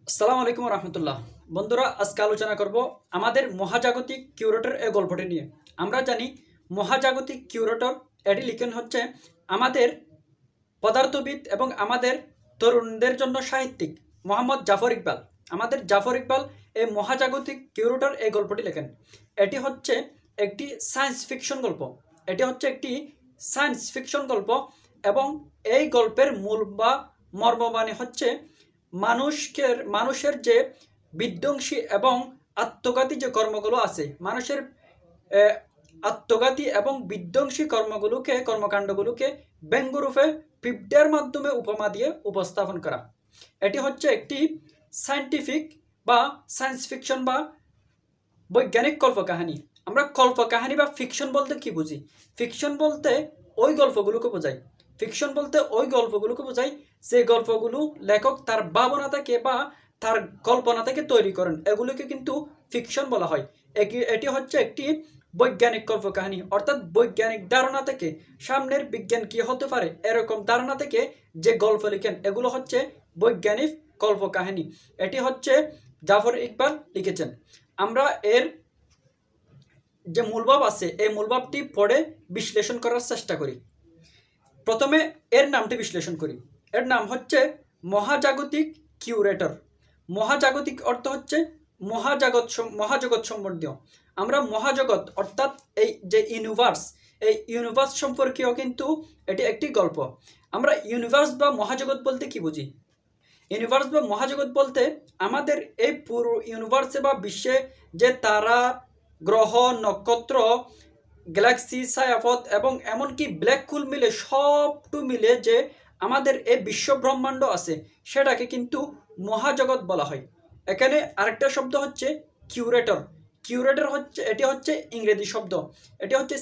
আসসালামু আলাইকুম রহমতুল্লাহ। বন্ধুরা, আজকে আলোচনা করব আমাদের মহাজাগতিক কিউরেটর এই গল্পটি নিয়ে। আমরা জানি মহাজাগতিক কিউরেটর এটি লিখেন হচ্ছে আমাদের পদার্থবিদ এবং আমাদের তরুণদের জন্য সাহিত্যিক মোহাম্মদ জাফর ইকবাল। আমাদের জাফর ইকবাল এই মহাজাগতিক কিউরেটর এই গল্পটি লেখেন। এটি হচ্ছে একটি সায়েন্স ফিকশন গল্প। এটি হচ্ছে একটি সায়েন্স ফিকশন গল্প এবং এই গল্পের মূল বা মর্মবাণী হচ্ছে মানুষের যে বিধ্বংসী এবং আত্মঘাতী যে কর্মগুলো আছে, মানুষের আত্মঘাতী এবং বিধ্বংসী কর্মকাণ্ডগুলোকে ব্যঙ্গরূপে পিপ্টের মাধ্যমে উপমা দিয়ে উপস্থাপন করা। এটি হচ্ছে একটি সায়েন্টিফিক বা সায়েন্স ফিকশন বা বৈজ্ঞানিক কল্পকাহিনী। আমরা কল্পকাহিনী বা ফিকশন বলতে কি বুঝি? ফিকশন বলতে ওই গল্পগুলোকে বোঝায়। ফিকশন বলতে ওই গল্পগুলোকে বোঝায় যে গল্পগুলো লেখক তার ভাবনা থেকে বা তার কল্পনা থেকে তৈরি করেন, এগুলোকে কিন্তু ফিকশন বলা হয়। এটি হচ্ছে একটি বৈজ্ঞানিক কল্পকাহিনী, অর্থাৎ বৈজ্ঞানিক ধারণা থেকে সামনের বিজ্ঞান কি হতে পারে এরকম ধারণা থেকে যে গল্প লিখেন এগুলো হচ্ছে বৈজ্ঞানিক কল্পকাহিনী। এটি হচ্ছে জাফর ইকবাল লিখেছেন। আমরা এর যে মূলভাব আছে এই মূলভাবটি পড়ে বিশ্লেষণ করার চেষ্টা করি। প্রথমে এর নামটি বিশ্লেষণ করি। এর নাম হচ্ছে মহাজাগতিক কিউরেটর। মহাজাগতিক অর্থ হচ্ছে মহাজগৎ সম্বন্ধীয়। আমরা মহাজগৎ অর্থাৎ এই যে এই ইউনিভার্স সম্পর্কেও কিন্তু এটি একটি গল্প। আমরা ইউনিভার্স বা মহাজগৎ বলতে কি বুঝি? ইউনিভার্স বা মহাজগৎ বলতে আমাদের এই পুরো ইউনিভার্সে বা বিশ্বে যে তারা, গ্রহ, নক্ষত্র, গ্যালাক্সি, ছায়াপথ এবং এমনকি ব্ল্যাক হোল মিলে সবটু মিলে যে আমাদের এই বিশ্ব ব্রহ্মাণ্ড আছে সেটাকে কিন্তু মহাজগৎ বলা হয়। এখানে আরেকটা শব্দ হচ্ছে কিউরেটর। কিউরেটর হচ্ছে এটি হচ্ছে ইংরেজি শব্দ। এটি হচ্ছে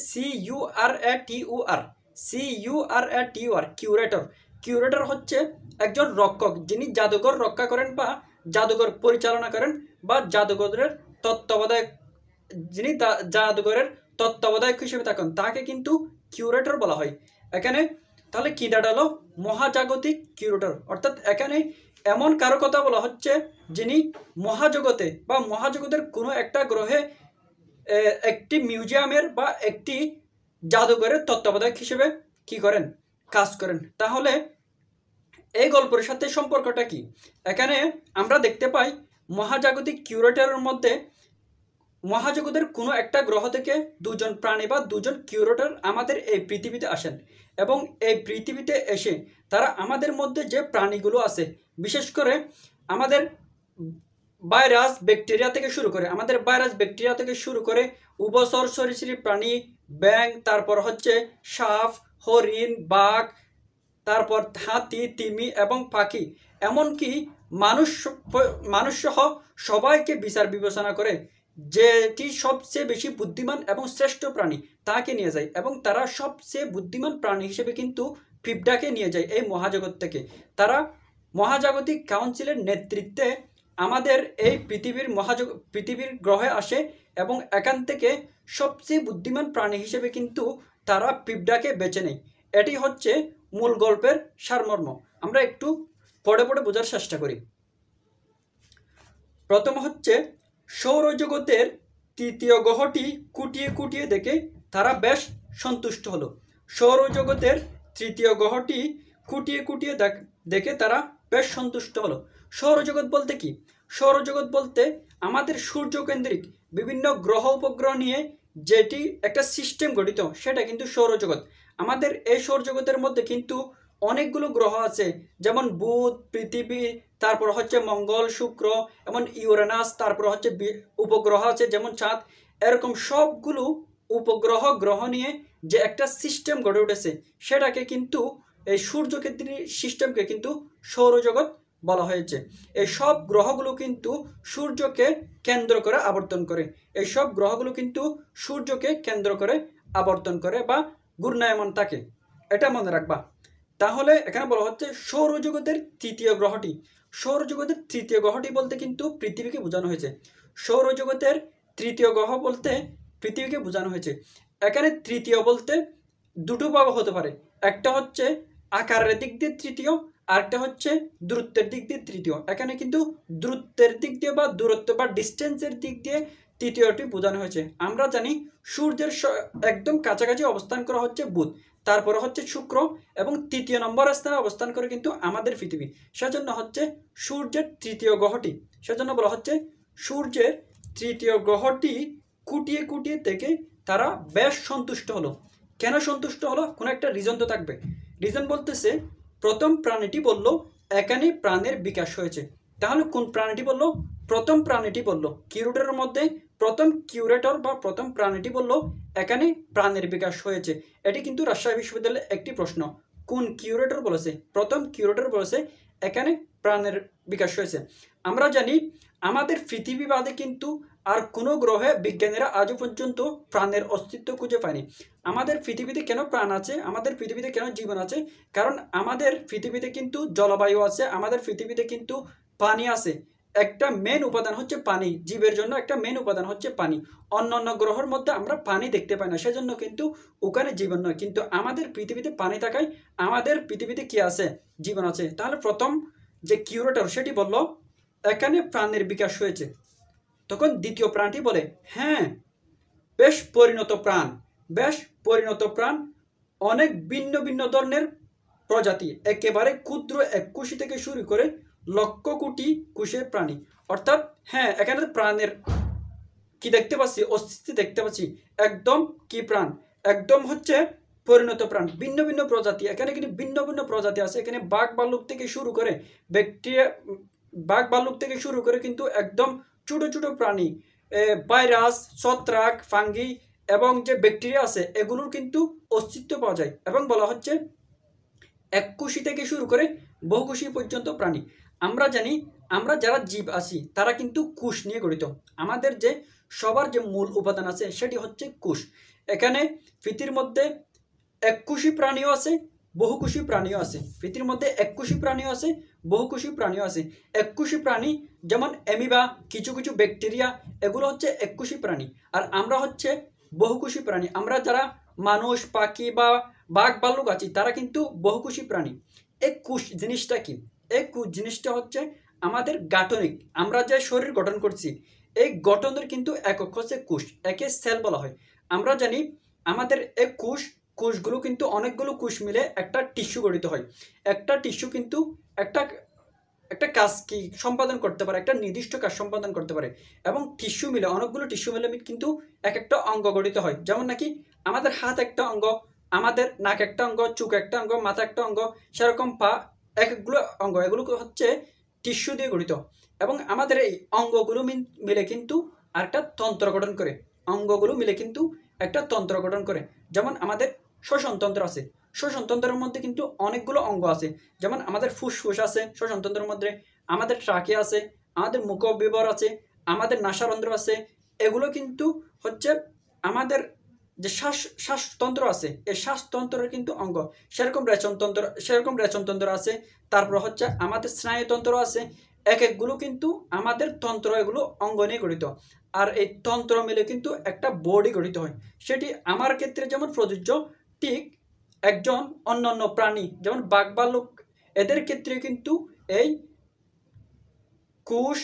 CURATUR কিউরেটর। কিউরেটর হচ্ছে একজন রক্ষক, যিনি জাদুঘর রক্ষা করেন বা জাদুঘর পরিচালনা করেন বা জাদুঘরের তত্ত্বাবধায়ক, যিনি জাদুঘরের তত্ত্বাবধায়ক হিসেবে থাকেন তাকে কিন্তু কিউরেটর বলা হয়। এখানে তাহলে কি দাঁড়ালো? মহাজাগতিক কিউরেটর। অর্থাৎ এখানে এমন কারো কথা বলা হচ্ছে যিনি মহাজগতে বা মহাজগতের কোনো একটা গ্রহে একটি মিউজিয়ামের বা একটি জাদুঘরের তত্ত্বাবধায়ক হিসেবে কি করেন? কাজ করেন। তাহলে এই গল্পের সাথে সম্পর্কটা কি? এখানে আমরা দেখতে পাই মহাজাগতিক কিউরেটরের মধ্যে মহাজগতের কোনো একটা গ্রহ থেকে দুজন প্রাণী বা দুজন কিউরেটর আমাদের এই পৃথিবীতে আসেন এবং এই পৃথিবীতে এসে তারা আমাদের মধ্যে যে প্রাণীগুলো আছে, বিশেষ করে আমাদের ভাইরাস ব্যাকটেরিয়া থেকে শুরু করে উভচর সরীসৃপ প্রাণী, ব্যাঙ, তারপর হচ্ছে সাপ, হরিণ, বাঘ, তারপর হাতি, তিমি এবং পাখি, এমনকি মানুষ সহ সবাইকে বিচার বিবেচনা করে যেটি সবচেয়ে বেশি বুদ্ধিমান এবং শ্রেষ্ঠ প্রাণী তাকে নিয়ে যায় এবং তারা সবচেয়ে বুদ্ধিমান প্রাণী হিসেবে কিন্তু পিঁপড়াকে নিয়ে যায় এই মহাজগৎ থেকে। তারা মহাজাগতিক কাউন্সিলের নেতৃত্বে আমাদের এই পৃথিবীর গ্রহে আসে এবং এখান থেকে সবচেয়ে বুদ্ধিমান প্রাণী হিসেবে কিন্তু তারা পিঁপড়াকে বেছে নেয়। এটি হচ্ছে মূল গল্পের সারমর্ম। আমরা একটু পড়ে পড়ে বোঝার চেষ্টা করি। প্রথম হচ্ছে সৌরজগতের তৃতীয় গ্রহটি কুটিয়ে কুটিয়ে দেখে তারা বেশ সন্তুষ্ট হলো। সৌরজগতের তৃতীয় গ্রহটি কুটিয়ে কুটিয়ে দেখে তারা বেশ সন্তুষ্ট হলো। সৌরজগৎ বলতে কি? সৌরজগৎ বলতে আমাদের সূর্যকেন্দ্রিক বিভিন্ন গ্রহ উপগ্রহ নিয়ে যেটি একটা সিস্টেম গঠিত সেটা কিন্তু সৌরজগৎ। আমাদের এই সৌরজগতের মধ্যে কিন্তু অনেকগুলো গ্রহ আছে, যেমন বুধ, পৃথিবী, তারপর হচ্ছে মঙ্গল, শুক্র এবং ইউরেনাস, তারপর হচ্ছে উপগ্রহ আছে যেমন চাঁদ। এরকম সবগুলো উপগ্রহ গ্রহ নিয়ে যে একটা সিস্টেম গড়ে উঠেছে সেটাকে কিন্তু এই সূর্যকেন্দ্রিক সিস্টেমকে কিন্তু সৌরজগৎ বলা হয়েছে। এই সব গ্রহগুলো কিন্তু সূর্যকে কেন্দ্র করে আবর্তন করে। এই সব গ্রহগুলো কিন্তু সূর্যকে কেন্দ্র করে আবর্তন করে বা ঘূর্ণায়মান থাকে, এটা মনে রাখবা। তাহলে এখানে বলা হচ্ছে সৌরজগতের তৃতীয় গ্রহটি বলতে কিন্তু পৃথিবীকে বোঝানো হয়েছে। সৌরজগতের তৃতীয় গ্রহ বলতে পৃথিবীকে বোঝানো হয়েছে। এখানে তৃতীয় বলতে দুটো ভাবে হতে পারে। একটা হচ্ছে আকারের দিক দিয়ে তৃতীয়, আরেকটা হচ্ছে দূরত্বের দিক দিয়ে তৃতীয়। এখানে কিন্তু দূরত্বের দিক দিয়ে বা দূরত্ব বা ডিস্টেন্সের দিক দিয়ে তৃতীয়টি বোঝানো হয়েছে। আমরা জানি সূর্যের একদম কাছাকাছি অবস্থান করা হচ্ছে বুধ, তারপরে হচ্ছে শুক্র, এবং তৃতীয় নম্বর স্থানে অবস্থান করে কিন্তু আমাদের পৃথিবী। সেজন্য হচ্ছে সূর্যের তৃতীয় গ্রহটি, সেজন্য বলা হচ্ছে সূর্যের তৃতীয় গ্রহটি কুটিয়ে কুটিয়ে থেকে তারা বেশ সন্তুষ্ট হলো। কেন সন্তুষ্ট হলো? কোনো একটা রিজন তো থাকবে। রিজন বলতেছে প্রথম প্রাণীটি বলল এখানে প্রাণের বিকাশ হয়েছে। তাহলে কোন প্রাণীটি বলল? প্রথম প্রাণীটি বলল, কিউরেটরের মধ্যে প্রথম কিউরেটর বা প্রথম প্রাণীটি বলল এখানে প্রাণের বিকাশ হয়েছে। এটি কিন্তু রাজশাহী বিশ্ববিদ্যালয়ের একটি প্রশ্ন। কোন কিউরেটর বলেছে? প্রথম কিউরেটর বলেছে এখানে প্রাণের বিকাশ হয়েছে। আমরা জানি আমাদের পৃথিবী বাদে কিন্তু আর কোনো গ্রহে বিজ্ঞানীরা আজও পর্যন্ত প্রাণের অস্তিত্ব খুঁজে পায়নি। আমাদের পৃথিবীতে কেন প্রাণ আছে, আমাদের পৃথিবীতে কেন জীবন আছে? কারণ আমাদের পৃথিবীতে কিন্তু জলবায়ু আছে, আমাদের পৃথিবীতে কিন্তু পানি আছে। একটা মেন উপাদান হচ্ছে পানি, জীবের জন্য একটা মেন উপাদান হচ্ছে পানি। অন্যান্য গ্রহের মধ্যে আমরা পানি দেখতে পাই না, সেজন্য কিন্তু ওখানে জীবন নয়। কিন্তু আমাদের পৃথিবীতে পানি থাকায় আমাদের পৃথিবীতে কি আছে? জীবন আছে। তাহলে প্রথম যে কিউরেটর সেটি বলল এখানে প্রাণের বিকাশ হয়েছে। তখন দ্বিতীয় প্রাণটি বলে হ্যাঁ, বেশ পরিণত প্রাণ, বেশ পরিণত প্রাণ, অনেক ভিন্ন ভিন্ন ধরনের প্রজাতি, একেবারে ক্ষুদ্র এক কুশি থেকে শুরু করে লক্ষ কোটি কুশের প্রাণী। অর্থাৎ হ্যাঁ, এখানে প্রাণের কি দেখতে পাচ্ছি? অস্তিত্ব দেখতে পাচ্ছি। একদম কি প্রাণ? একদম হচ্ছে পরিণত প্রাণ, ভিন্ন ভিন্ন প্রজাতি। এখানে কিন্তু ভিন্ন ভিন্ন প্রজাতি আছে। এখানে বাঘ ভাল্লুক থেকে শুরু করে ব্যাকটেরিয়া, বাঘ ভাল্লুক থেকে শুরু করে কিন্তু একদম ছোট ছোট প্রাণী, ভাইরাস, ছত্রাক, ফাঙ্গি এবং যে ব্যাকটেরিয়া আছে এগুলোর কিন্তু অস্তিত্ব পাওয়া যায়। এবং বলা হচ্ছে এককুশি থেকে শুরু করে বহুকুশি পর্যন্ত প্রাণী। আমরা জানি আমরা যারা জীব আছি তারা কিন্তু কোষ নিয়ে গঠিত। আমাদের যে সবার যে মূল উপাদান আছে সেটি হচ্ছে কোষ। এখানে পৃথিবীর মধ্যে এককুশি প্রাণীও আছে, বহুকুশি প্রাণীও আছে। পৃথিবীর মধ্যে এককুশি প্রাণীও আছে, বহুকুশি প্রাণীও আছে। এককুশি প্রাণী যেমন অ্যামিবা, কিছু কিছু ব্যাকটেরিয়া, এগুলো হচ্ছে এককুশি প্রাণী। আর আমরা হচ্ছে বহুকুশি প্রাণী। আমরা যারা মানুষ, পাখি বা বাঘ ভাল্লুক আছি তারা কিন্তু বহুকুশি প্রাণী। এই কোষ জিনিসটা কি? এই কোষ জিনিসটা হচ্ছে আমাদের গাঠনিক, আমরা যে শরীর গঠন করছি এই গঠনের কিন্তু একক হচ্ছে কোষ, একে সেল বলা হয়। আমরা জানি আমাদের এই কোষগুলো কিন্তু অনেকগুলো কোষ মিলে একটা টিস্যু গঠিত হয়। একটা টিস্যু কিন্তু একটা একটা কাজ কি সম্পাদন করতে পারে, একটা নির্দিষ্ট কাজ সম্পাদন করতে পারে। এবং টিস্যু মিলে, অনেকগুলো টিস্যু মিলে কিন্তু এক একটা অঙ্গ গঠিত হয়। যেমন নাকি আমাদের হাত একটা অঙ্গ, আমাদের নাক একটা অঙ্গ, চোখ একটা অঙ্গ, মাথা একটা অঙ্গ, সেরকম পা একগুলো অঙ্গ, এগুলো হচ্ছে টিস্যু দিয়ে গঠিত। এবং আমাদের এই অঙ্গগুলো মিলে কিন্তু আরেকটা তন্ত্র গঠন করে। অঙ্গগুলো মিলে কিন্তু একটা তন্ত্র গঠন করে। যেমন আমাদের শ্বসনতন্ত্র আছে, শ্বসনতন্ত্রের মধ্যে কিন্তু অনেকগুলো অঙ্গ আছে। যেমন আমাদের ফুসফুস আছে শ্বসনতন্ত্রের মধ্যে, আমাদের ট্রাকে আছে, আমাদের মুখবিবর আছে, আমাদের নাসারন্ধ্র আছে। এগুলো কিন্তু হচ্ছে আমাদের যে শ্বাসতন্ত্র আছে, এই শ্বাসতন্ত্রের কিন্তু অঙ্গ। সেরকম রেচনতন্ত্র আছে। তারপর হচ্ছে আমাদের স্নায়ুতন্ত্র আছে। একগুলো কিন্তু আমাদের তন্ত্র, এগুলো অঙ্গ নিয়ে গঠিত। আর এই তন্ত্র মিলে কিন্তু একটা বডি গঠিত হয়। সেটি আমার ক্ষেত্রে যেমন প্রযোজ্য, ঠিক একজন অন্যান্য প্রাণী যেমন বাঘ ভাল্লুক এদের ক্ষেত্রে কিন্তু এই কোষ,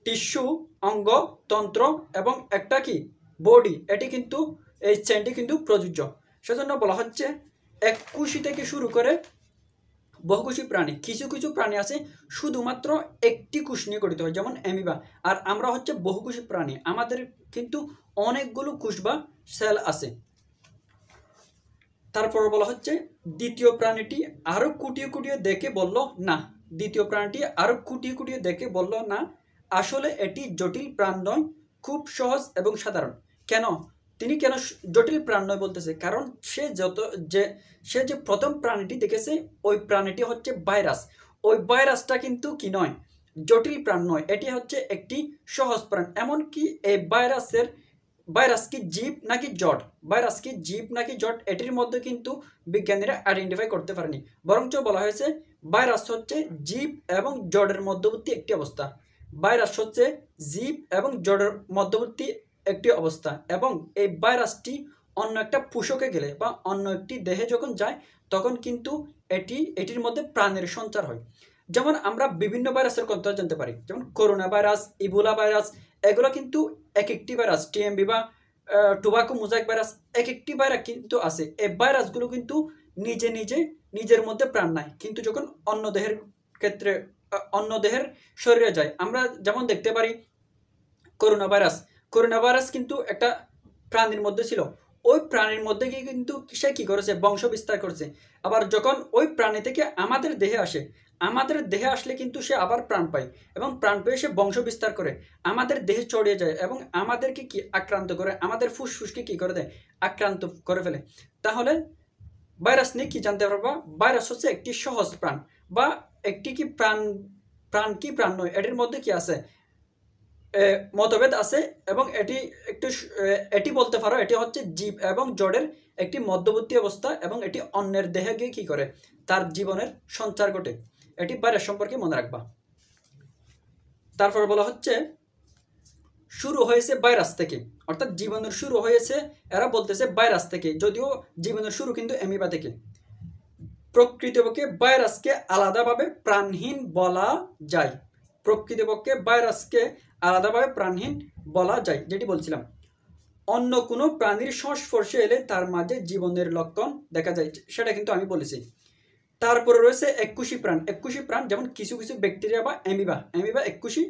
টিস্যু, অঙ্গ, তন্ত্র এবং একটা কি বডি, এটি কিন্তু এই চেনটি কিন্তু প্রযোজ্য। সেজন্য বলা হচ্ছে এককুশি থেকে শুরু করে বহুকুশি প্রাণী। কিছু কিছু প্রাণী আছে শুধুমাত্র একটি কোষ নিয়ে গঠিত হয়, যেমন অ্যামিবা। আর আমরা হচ্ছে বহুকুশি প্রাণী, আমাদের কিন্তু অনেকগুলো কোষ বা সেল আছে। তারপর বলা হচ্ছে দ্বিতীয় প্রাণীটি আরো কুটিয়ে কুটিয়ে দেখে বলল না। দ্বিতীয় প্রাণীটি আরো কুটিয়ে কুটিয়ে দেখে বলল না, আসলে এটি জটিল প্রাণ নয়, খুব সহজ এবং সাধারণ। কেন তিনি কেন জটিল প্রাণ নয় বলতেছে? কারণ সে যে প্রথম প্রাণীটি দেখেছে ওই প্রাণীটি হচ্ছে ভাইরাস। ওই ভাইরাসটা কিন্তু কি নয়, জটিল প্রাণ নয়, এটি হচ্ছে একটি সহজ প্রাণ। এমনকি এই ভাইরাস কি জীব নাকি জট, ভাইরাস কি জীব নাকি জট, এটির মধ্যে কিন্তু বিজ্ঞানীরা আইডেন্টিফাই করতে পারেনি। বরঞ্চ বলা হয়েছে ভাইরাস হচ্ছে জীব এবং জড়ের মধ্যবর্তী একটি অবস্থা। ভাইরাস হচ্ছে জীব এবং জড়ের মধ্যবর্তী একটি অবস্থা। এবং এই ভাইরাসটি অন্য একটা পোষকে গেলে বা অন্য একটি দেহে যখন যায় তখন কিন্তু এটির মধ্যে প্রাণের সঞ্চার হয়। যেমন আমরা বিভিন্ন ভাইরাসের কথা জানতে পারি, যেমন করোনা ভাইরাস, ইবোলা ভাইরাস, এগুলো কিন্তু এক একটি ভাইরাস, টিএমবি বা টোবাকো মোজাইক ভাইরাস, এক একটি ভাইরাস কিন্তু আছে। এই ভাইরাসগুলো কিন্তু নিজের মধ্যে প্রাণ নাই, কিন্তু যখন অন্য দেহের ক্ষেত্রে অন্য দেহের শরীরে যায়, আমরা যেমন দেখতে পারি করোনা ভাইরাস কিন্তু একটা প্রাণীর মধ্যে ছিল, ওই প্রাণীর মধ্যে গিয়ে কিন্তু সে কি করেছে, বংশ বিস্তার করেছে। আবার যখন ওই প্রাণী থেকে আমাদের দেহে আসলে কিন্তু সে আবার প্রাণ পায়, এবং প্রাণ পেয়ে সে বংশ বিস্তার করে আমাদের দেহে ছড়িয়ে যায় এবং আমাদেরকে কি আক্রান্ত করে, আমাদের ফুসফুসকে কি করে দেয়, আক্রান্ত করে ফেলে। তাহলে ভাইরাস নিয়ে কি জানতে পারবা? ভাইরাস হচ্ছে একটি সহজ প্রাণ, বা একটি কি প্রাণ নয়, এটির মধ্যে কি আছে, মতভেদ আছে। এবং এটি বলতে পারো এটি হচ্ছে জীব এবং জড়ের একটি মধ্যবর্তী অবস্থা, এবং এটি অন্যের দেহে গিয়ে কি করে, তার জীবনের সঞ্চার ঘটে। এটি ভাইরাস সম্পর্কে মনে রাখবা। তারপর বলা হচ্ছে শুরু হয়েছে ভাইরাস থেকে, অর্থাৎ জীবনের শুরু হয়েছে এরা বলতেছে ভাইরাস থেকে, যদিও জীবনের শুরু কিন্তু অ্যামিবা থেকে। প্রকৃতপক্ষে ভাইরাসকে আলাদাভাবে প্রাণহীন বলা যায়, যেটি বলছিলাম। অন্য কোনো প্রাণীর সংস্পর্শে এলে তার মাঝে জীবনের লক্ষণ দেখা যায়, সেটা কিন্তু আমি বলেছি। তারপরে রয়েছে এককোষী প্রাণ, যেমন কিছু ব্যাকটেরিয়া বা অ্যামিবা এককোষী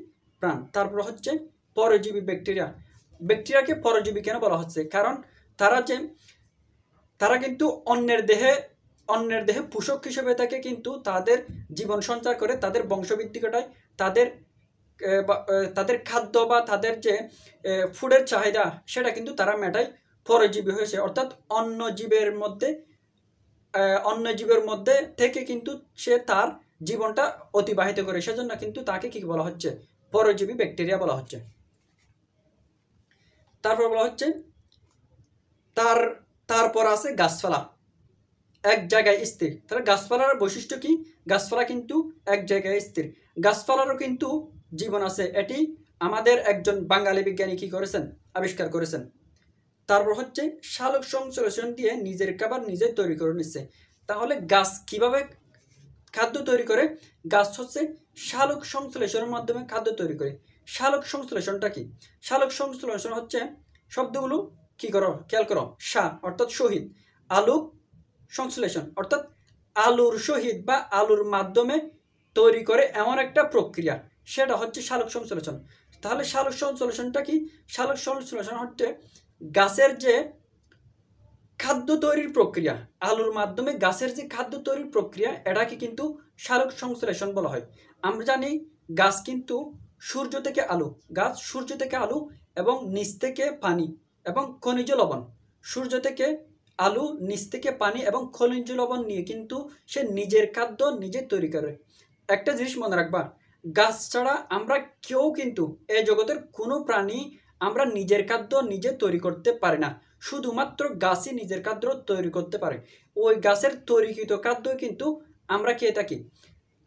প্রাণ। তারপর হচ্ছে পরজীবী ব্যাকটেরিয়াকে পরজীবী কেন বলা হচ্ছে? কারণ তারা কিন্তু অন্যের দেহে পোষক হিসেবে থাকে, কিন্তু তাদের জীবন সঞ্চার করে, তাদের বংশবৃদ্ধি ঘটায়, তাদের খাদ্য বা তাদের যে ফুডের চাহিদা সেটা কিন্তু তারা মেটায় পরজীবী হয়েছে। অর্থাৎ অন্য জীবের মধ্যে থেকে কিন্তু সে তার জীবনটা অতিবাহিত করে, সেজন্য কিন্তু তাকে কি বলা হচ্ছে, পরজীবী ব্যাকটেরিয়া বলা হচ্ছে। তারপর বলা হচ্ছে তারপর আছে গাছপালা, এক জায়গায় স্থির। তাহলে গাছপালার বৈশিষ্ট্য কি? গাছপালা কিন্তু এক জায়গায় স্থির, গাছপালারও কিন্তু জীবন আছে। এটি আমাদের একজন বাঙালি বিজ্ঞানী কি করেছেন, আবিষ্কার করেছেন। তারপর হচ্ছে সালোক সংশ্লেষণ দিয়ে নিজের খাবার নিজে তৈরি করে নিচ্ছে। তাহলে গাছ কিভাবে খাদ্য তৈরি করে? গাছ হচ্ছে সালোক সংশ্লেষণের মাধ্যমে খাদ্য তৈরি করে। সালোক সংশ্লেষণটা কি? সালোক সংশ্লেষণ হচ্ছে, শব্দগুলো কি করো, খেয়াল করো। সা অর্থাৎ শহীদ, আলোক সংশ্লেষণ অর্থাৎ আলুর সহিত বা আলুর মাধ্যমে তৈরি করে এমন একটা প্রক্রিয়া, সেটা হচ্ছে সালোক সংশ্লেষণ। তাহলে সালোক সংশ্লেষণটা কি? সালোক সংশ্লেষণ হচ্ছে গাছের যে খাদ্য তৈরির প্রক্রিয়া, আলুর মাধ্যমে গাছের যে খাদ্য তৈরির প্রক্রিয়া, এটাকে কিন্তু সালোক সংশ্লেষণ বলা হয়। আমরা জানি গাছ কিন্তু সূর্য থেকে আলু এবং নিচ থেকে পানি এবং খনিজ লবণ, সূর্য থেকে আলু, নিচ থেকে পানি এবং খনিজ লবণ নিয়ে কিন্তু সে নিজের খাদ্য নিজে তৈরি করে। একটা জিনিস মনে রাখবা, গাছ ছাড়া আমরা কেউ কিন্তু এই জগতের কোনো প্রাণী আমরা নিজের খাদ্য নিজে তৈরি করতে পারি না, শুধুমাত্র গাছই নিজের খাদ্য তৈরি করতে পারে। ওই গাছের তৈরিকৃত খাদ্য কিন্তু আমরা খেয়ে থাকি,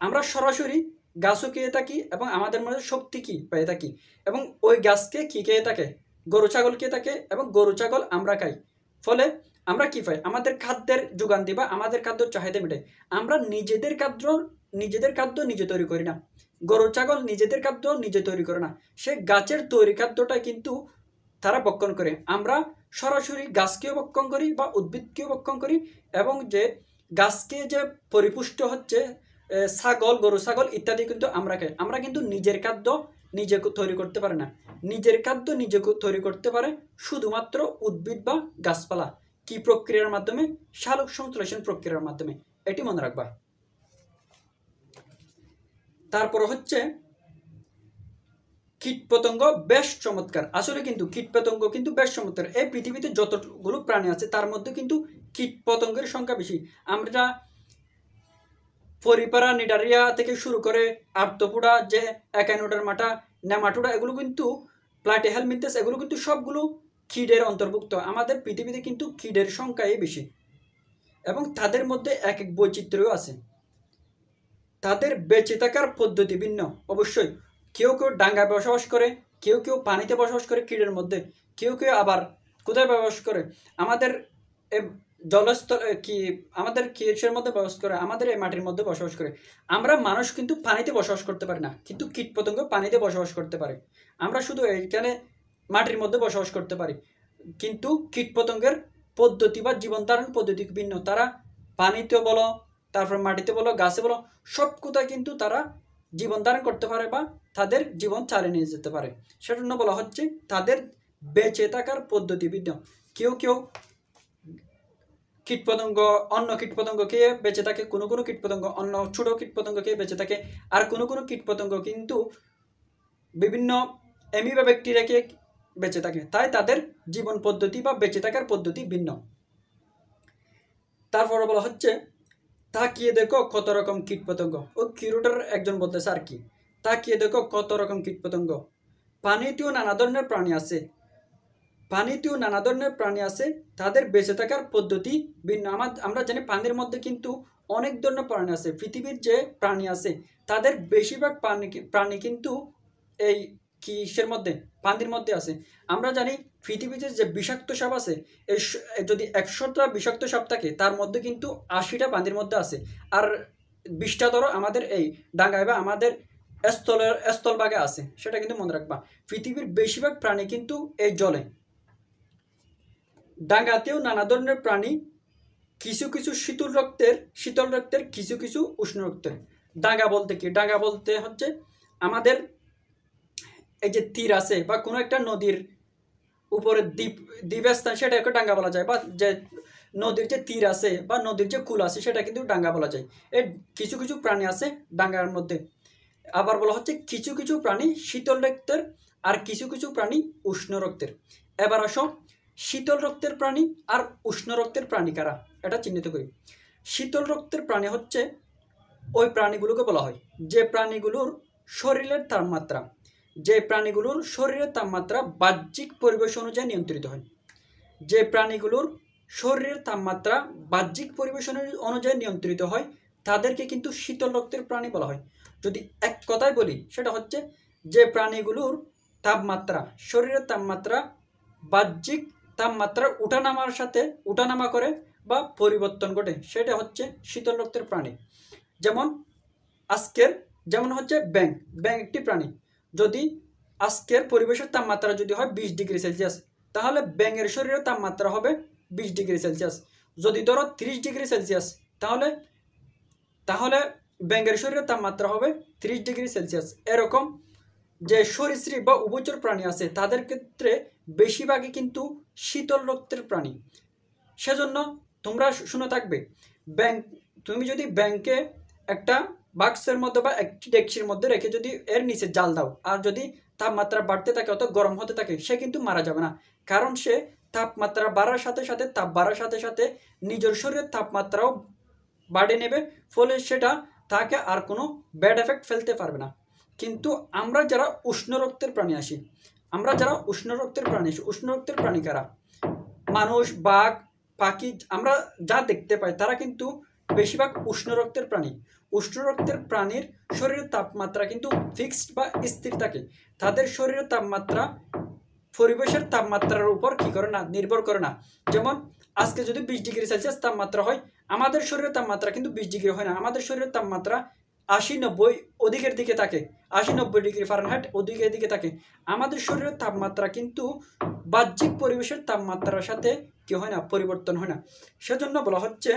আমরা সরাসরি গাছও খেয়ে থাকি, এবং আমাদের মধ্যে শক্তি কি পেয়ে থাকি। এবং ওই গাছকে কি খেয়ে থাকে, গরু ছাগল খেয়ে থাকে, এবং গরু ছাগল আমরা খাই। ফলে আমরা কি পাই, আমাদের খাদ্যের যোগান দিবা, আমাদের খাদ্যের চাহিদা মেটাই। আমরা নিজেদের খাদ্য নিজে তৈরি করি না, গরু ছাগল নিজেদের খাদ্য নিজে তৈরি করে না, সে গাছের তৈরি খাদ্যটা কিন্তু তারা ভক্ষণ করে। আমরা সরাসরি গাছকেও ভক্ষণ করি বা উদ্ভিদকেও ভক্ষণ করি, এবং যে গাছকে যে পরিপুষ্ট হচ্ছে গরু ছাগল ইত্যাদি কিন্তু আমরা খাই। আমরা কিন্তু নিজের খাদ্য নিজে তৈরি করতে পারে না, নিজের খাদ্য নিজে তৈরি করতে পারে শুধুমাত্র উদ্ভিদ বা গাছপালা। কি প্রক্রিয়ার মাধ্যমে? সালোক সংশ্লেষণ প্রক্রিয়ার মাধ্যমে, এটি মনে রাখবা। তারপর হচ্ছে কীটপতঙ্গ বেশ চমৎকার। আসলে কিন্তু কীটপতঙ্গ কিন্তু বেশ চমৎকার। এই পৃথিবীতে যতগুলো প্রাণী আছে তার মধ্যে কিন্তু কীটপতঙ্গের সংখ্যা বেশি। আমরা পরিপারা, নিডারিয়া থেকে শুরু করে আর্থোপোডা, যে একাইনোডার্মাটা, নেমাটোডা, এগুলো কিন্তু প্লাটিহেলমিনথেস, এগুলো কিন্তু সবগুলো কীটের অন্তর্ভুক্ত। আমাদের পৃথিবীতে কিন্তু কীটের সংখ্যাই বেশি, এবং তাদের মধ্যে এক এক বৈচিত্র্য আছে। তাদের বেঁচে থাকার পদ্ধতি ভিন্ন অবশ্যই। কেউ ডাঙ্গায় বসবাস করে, কেউ পানিতে বসবাস করে কীটের মধ্যে, কেউ আবার কোথায় বসবাস করে, আমাদের জলস্থল কি আমাদের কিসের মধ্যে বসবাস করে? আমাদের এই মাটির মধ্যে বসবাস করে। আমরা মানুষ কিন্তু পানিতে বসবাস করতে পারি না, কিন্তু কীটপতঙ্গ পানিতে বসবাস করতে পারে। আমরা শুধু এইখানে মাটির মধ্যে বসবাস করতে পারি, কিন্তু কীটপতঙ্গের পদ্ধতি বা জীবন ধারণ পদ্ধতি ভিন্ন। তারা পানিতে বলো, তারপর মাটিতে বলো, গাছে বলো, সব কোথায় কিন্তু তারা জীবন ধারণ করতে পারে বা তাদের জীবন চালিয়ে নিয়ে যেতে পারে। সেজন্য বলা হচ্ছে তাদের বেঁচে থাকার পদ্ধতি ভিন্ন। কেউ কেউ কীটপতঙ্গ অন্য কীটপতঙ্গ খেয়ে বেঁচে থাকে, কোনো কোনো কীটপতঙ্গ অন্য ছোট কীটপতঙ্গ খেয়ে বেঁচে থাকে, আর কোনো কোনো কীটপতঙ্গ কিন্তু বিভিন্ন অ্যামিবা ব্যাকটেরিয়া খেয়ে বেঁচে থাকে। তাই তাদের জীবন পদ্ধতি বা বেঁচে থাকার পদ্ধতি ভিন্ন। তারপরে বলা হচ্ছে তাকিয়ে দেখো কত রকম কীটপতঙ্গ। ও কিউরেটর একজন বলতেছে আর কি, তাকিয়ে দেখো কত রকম কীটপতঙ্গ। পানিতেও নানা ধরনের প্রাণী আছে, পানিতেও নানা ধরনের প্রাণী আছে, তাদের বেঁচে থাকার পদ্ধতি ভিন্ন। আমরা জানি পানির মধ্যে কিন্তু অনেক ধরনের প্রাণী আছে। পৃথিবীর যে প্রাণী আছে তাদের বেশিরভাগ প্রাণী কিন্তু এই কিসের মধ্যে? পানির মধ্যে আছে। আমরা জানি পৃথিবীতে যে বিষাক্ত সাপ আছে, যদি 100টা বিষাক্ত সাপ থাকে তার মধ্যে কিন্তু 80টা পানির মধ্যে আছে, আর 20টা ধরো আমাদের এই ডাঙ্গায় বা আমাদের স্থলভাগে আছে। সেটা কিন্তু মনে রাখবা। পৃথিবীর বেশিরভাগ প্রাণী কিন্তু এই জলে। ডাঙ্গাতেও নানা ধরনের প্রাণী, কিছু কিছু শীতল রক্তের, কিছু কিছু উষ্ণ রক্তের। ডাঙ্গা বলতে কি? ডাঙ্গা বলতে হচ্ছে আমাদের এই যে তীর আছে বা কোনো একটা নদীর উপরে দ্বীপস্থান, সেটাকে ডাঙ্গা বলা যায়। বা যে নদীর যে তীর আছে বা নদীর যে কুল আছে সেটা কিন্তু ডাঙ্গা বলা যায়। এই কিছু কিছু প্রাণী আছে ডাঙ্গার মধ্যে। আবার বলা হচ্ছে কিছু কিছু প্রাণী শীতল রক্তের আর কিছু কিছু প্রাণী উষ্ণ রক্তের। এবার আসো শীতল রক্তের প্রাণী আর উষ্ণ রক্তের প্রাণী কারা, এটা চিহ্নিত করি। শীতল রক্তের প্রাণী হচ্ছে ওই প্রাণীগুলোকে বলা হয় যে প্রাণীগুলোর শরীরের তাপমাত্রা বাহ্যিক পরিবেশ অনুযায়ী নিয়ন্ত্রিত হয়। যে প্রাণীগুলোর শরীরের তাপমাত্রা বাহ্যিক পরিবেশ অনুযায়ী নিয়ন্ত্রিত হয় তাদেরকে কিন্তু শীতল রক্তের প্রাণী বলা হয়। যদি এক কথায় বলি সেটা হচ্ছে যে প্রাণীগুলোর তাপমাত্রা, শরীরের তাপমাত্রা বাহ্যিক তাপমাত্রার উঠানামা করে বা পরিবর্তন ঘটে, সেটা হচ্ছে শীতল রক্তের প্রাণী। যেমন হচ্ছে ব্যাঙ একটি প্রাণী। যদি আজকের পরিবেশের তাপমাত্রা যদি হয় 20°C, তাহলে ব্যাঙের শরীরের তাপমাত্রা হবে 20°C। যদি ধরো 30°C, তাহলে ব্যাঙের শরীরের তাপমাত্রা হবে 30°C। এরকম যে সরীসৃপ বা উভচর প্রাণী আছে তাদের ক্ষেত্রে বেশিরভাগই কিন্তু শীতল রক্তের প্রাণী। সেজন্য তোমরা শুনে থাকবে, তুমি যদি ব্যাঙকে একটা বাক্সের মধ্যে বা একটি ডেকচির মধ্যে রেখে যদি এর নিচে জাল দাও, আর যদি তাপমাত্রা বাড়তে থাকে অত গরম হতে থাকে, সে কিন্তু মারা যাবে না। কারণ সে তাপমাত্রা বাড়ার সাথে সাথে নিজের শরীরের তাপমাত্রাও বাড়িয়ে নেবে, ফলে সেটা তাকে আর কোনো ব্যাড এফেক্ট ফেলতে পারবে না। কিন্তু আমরা যারা উষ্ণ রক্তের প্রাণী উষ্ণ রক্তের প্রাণী কারা? মানুষ, বাঘ, পাখি, আমরা যা দেখতে পাই তারা কিন্তু বেশিরভাগ উষ্ণ রক্তের প্রাণী। উষ্ণ রক্তের প্রাণীর শরীরের তাপমাত্রা কিন্তু ফিক্সড বা স্থির থাকে। তাদের শরীরের তাপমাত্রা পরিবেশের তাপমাত্রার উপর কি করে না, নির্ভর করে না। যেমন আজকে যদি 20°C তাপমাত্রা হয়, আমাদের শরীরের তাপমাত্রা কিন্তু 20° হয় না। আমাদের শরীরের তাপমাত্রা 80-90 ওদিকের দিকে থাকে, 80-90°F ওদিকের দিকে থাকে। আমাদের শরীরের তাপমাত্রা কিন্তু বাহ্যিক পরিবেশের তাপমাত্রার সাথে কি হয় না, পরিবর্তন হয় না। সেজন্য বলা হচ্ছে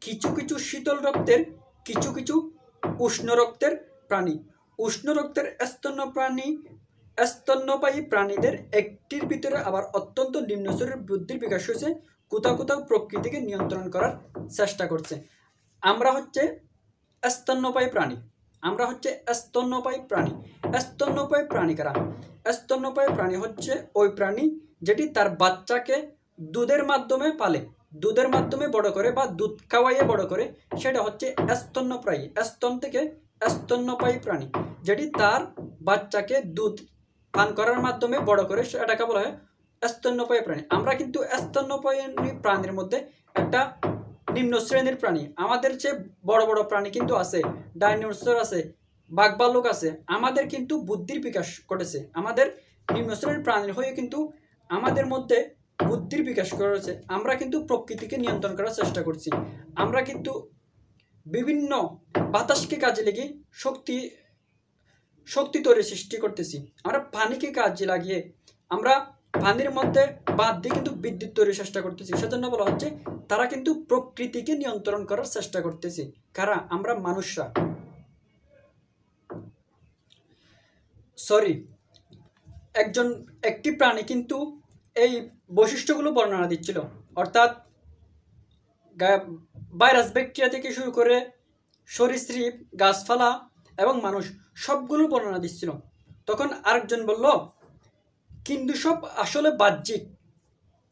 কিছু কিছু শীতল রক্তের, কিছু কিছু উষ্ণ রক্তের প্রাণী। উষ্ণ রক্তের স্তন্যপায়ী প্রাণীদের একটির ভিতরে আবার অত্যন্ত নিম্ন স্তরের বুদ্ধির বিকাশ হয়েছে, কোথাও কোথাও প্রকৃতিকে নিয়ন্ত্রণ করার চেষ্টা করছে। আমরা হচ্ছে স্তন্যপায়ী প্রাণী। স্তন্যপায়ী প্রাণী কারা? স্তন্যপায়ী প্রাণী হচ্ছে ওই প্রাণী যেটি তার বাচ্চাকে দুধের মাধ্যমে পালে, দুধের মাধ্যমে বড় করে বা দুধ খাওয়াইয়ে বড় করে, সেটা হচ্ছে স্তন্যপায়ী। স্তন্যপায়ী প্রাণী যেটি তার বাচ্চাকে দুধ পান করার মাধ্যমে বড় করে, সেটাকে বলা হয় স্তন্যপায়ী প্রাণী। আমরা কিন্তু স্তন্যপায়ী প্রাণীর মধ্যে একটা নিম্ন শ্রেণীর প্রাণী, আমাদের চেয়ে বড় বড় প্রাণী কিন্তু আছে, ডাইনোসর আছে, বাঘ ভাল্লুক আছে। আমাদের কিন্তু বুদ্ধির বিকাশ ঘটেছে। আমাদের নিম্ন শ্রেণীর প্রাণীর হয়ে কিন্তু আমাদের মধ্যে বুদ্ধির বিকাশ করেছে, আমরা কিন্তু প্রকৃতিকে নিয়ন্ত্রণ করার চেষ্টা করছি। আমরা কিন্তু বিভিন্ন বাতাসকে কাজে লেগে শক্তি তৈরি সৃষ্টি করতেছি। আমরা পানিকে কাজে লাগিয়ে আমরা পানির মধ্যে বাদ দিয়ে কিন্তু বিদ্যুৎ তৈরির চেষ্টা করতেছি। সেজন্য বলা হচ্ছে তারা কিন্তু প্রকৃতিকে নিয়ন্ত্রণ করার চেষ্টা করতেছি। কারা? আমরা মানুষরা। একটি প্রাণী কিন্তু এই বৈশিষ্ট্যগুলো বর্ণনা দিচ্ছিল, অর্থাৎ ভাইরাস ব্যাকটেরিয়া থেকে শুরু করে সরীসৃপ, গাছপালা এবং মানুষ সবগুলো বর্ণনা দিচ্ছিল। তখন আরেকজন বলল, কিন্তু সব আসলে বাহ্যিক।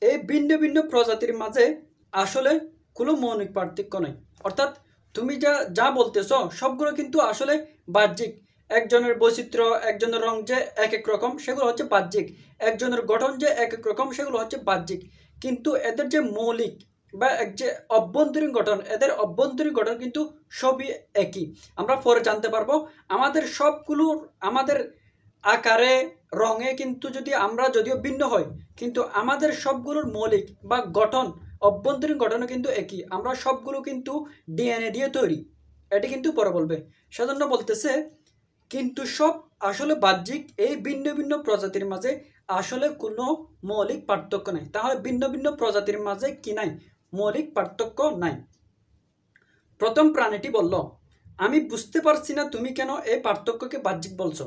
এই ভিন্ন ভিন্ন প্রজাতির মাঝে আসলে কোনো মৌলিক পার্থক্য নেই। অর্থাৎ তুমি যা বলতেছ সবগুলো কিন্তু আসলে বাহ্যিক। একজনের বৈচিত্র্য, একজনের রং যে এক এক রকম, সেগুলো হচ্ছে বাহ্যিক। একজনের গঠন যে এক এক রকম, সেগুলো হচ্ছে বাহ্যিক। কিন্তু এদের যে মৌলিক বা যে অভ্যন্তরীণ গঠন, এদের অভ্যন্তরীণ গঠন কিন্তু সবই একই। আমরা পরে জানতে পারবো আমাদের আকারে, রঙে কিন্তু আমরা যদিও ভিন্ন হয়, কিন্তু আমাদের সবগুলোর মৌলিক বা গঠন, অভ্যন্তরীণ গঠনও কিন্তু একই। আমরা সবগুলো কিন্তু ডিএনএ দিয়ে তৈরি। এটি কিন্তু পরে বলবে। সেজন্য বলতেছে কিন্তু সব আসলে বাহ্যিক। এই ভিন্ন ভিন্ন প্রজাতির মাঝে আসলে কোনো মৌলিক পার্থক্য নাই। তাহলে ভিন্ন ভিন্ন প্রজাতির মাঝে কি নাই? মৌলিক পার্থক্য নাই। প্রথম প্রাণীটি বলল, আমি বুঝতে পারছি না তুমি কেন এই পার্থক্যকে বাহ্যিক বলছো।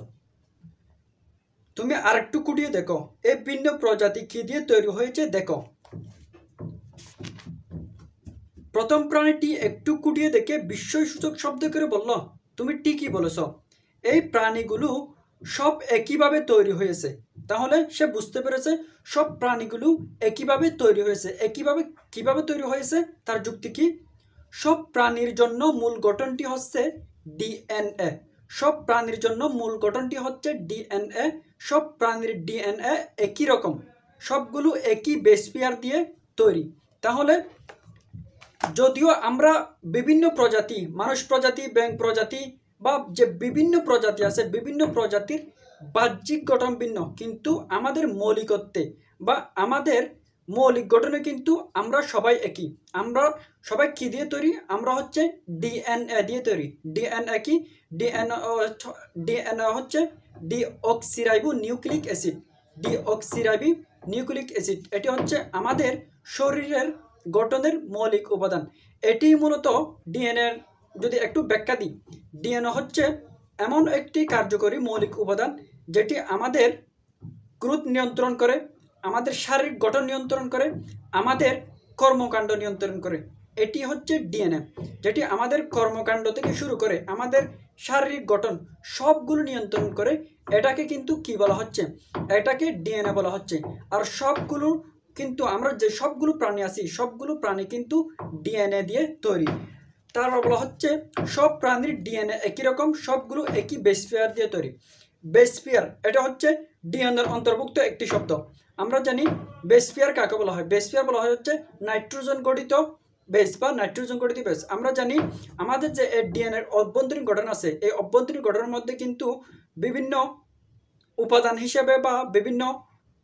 তুমি আরেকটু কুটিয়ে দেখো, এই ভিন্ন প্রজাতি কি দিয়ে তৈরি হয়েছে দেখো। প্রথম প্রাণীটি একটু কুটিয়ে দেখে বিস্ময়সূচক শব্দ করে বলল, তুমি ঠিকই বলেছ, এই প্রাণীগুলো সব একইভাবে তৈরি হয়েছে। তাহলে সে বুঝতে পেরেছে সব প্রাণীগুলো একইভাবে তৈরি হয়েছে। কিভাবে তৈরি হয়েছে তার যুক্তি কি? সব প্রাণীর জন্য মূল গঠনটি হচ্ছে ডিএনএ। সব প্রাণীর জন্য মূল গঠনটি হচ্ছে ডিএনএ। সব প্রাণীর ডিএনএ একই রকম, সবগুলো একই বেস পেয়ার দিয়ে তৈরি। তাহলে যদিও আমরা বিভিন্ন প্রজাতি, মানুষ প্রজাতি, ব্যাঙ প্রজাতি বা যে বিভিন্ন প্রজাতি আছে, বিভিন্ন প্রজাতির বাহ্যিক গঠন ভিন্ন, কিন্তু আমাদের মৌলিকত্বে বা আমাদের মৌলিক গঠনে কিন্তু আমরা সবাই একই। আমরা সবাই কি দিয়ে তৈরি? আমরা হচ্ছে ডিএনএ দিয়ে তৈরি। ডিএনএ কি? ডিএনএ হচ্ছে deoxyribo nucleic acid. Deoxyribo nucleic acid এটি হচ্ছে আমাদের শরীরের গঠনের মৌলিক উপাদান। এটি মূলত ডিএনএর যদি একটু ব্যাখ্যা দিই, ডিএনএ হচ্ছে এমন একটি কার্যকরী মৌলিক উপাদান যেটি আমাদের গ্রোথ নিয়ন্ত্রণ করে, আমাদের শারীরিক গঠন নিয়ন্ত্রণ করে, আমাদের কর্মকাণ্ড নিয়ন্ত্রণ করে। এটি হচ্ছে ডিএনএ, যেটি আমাদের কর্মকাণ্ড থেকে শুরু করে আমাদের শারীরিক গঠন সবগুলো নিয়ন্ত্রণ করে। এটাকে কিন্তু কি বলা হচ্ছে? এটাকে ডিএনএ বলা হচ্ছে। আর সবগুলো কিন্তু আমরা যে সবগুলো প্রাণী আছি, সবগুলো প্রাণী কিন্তু ডিএনএ দিয়ে তৈরি। তারপর বলা হচ্ছে সব প্রাণীর ডিএনএ একই রকম, সবগুলো একই বেস পেয়ার দিয়ে তৈরি। বেস পেয়ার এটা হচ্ছে ডিএনএর অন্তর্ভুক্ত একটি শব্দ। আমরা জানি বেস পেয়ার কাকে বলা হয়। বেস পেয়ার বলা হয় হচ্ছে নাইট্রোজেন গঠিত বেস বা নাইট্রোজেন গঠিত বেস। আমরা জানি আমাদের যে ডিএনএর অভ্যন্তরীণ গঠন আছে, এই অভ্যন্তরীণ গঠনের মধ্যে কিন্তু বিভিন্ন উপাদান হিসেবে বা বিভিন্ন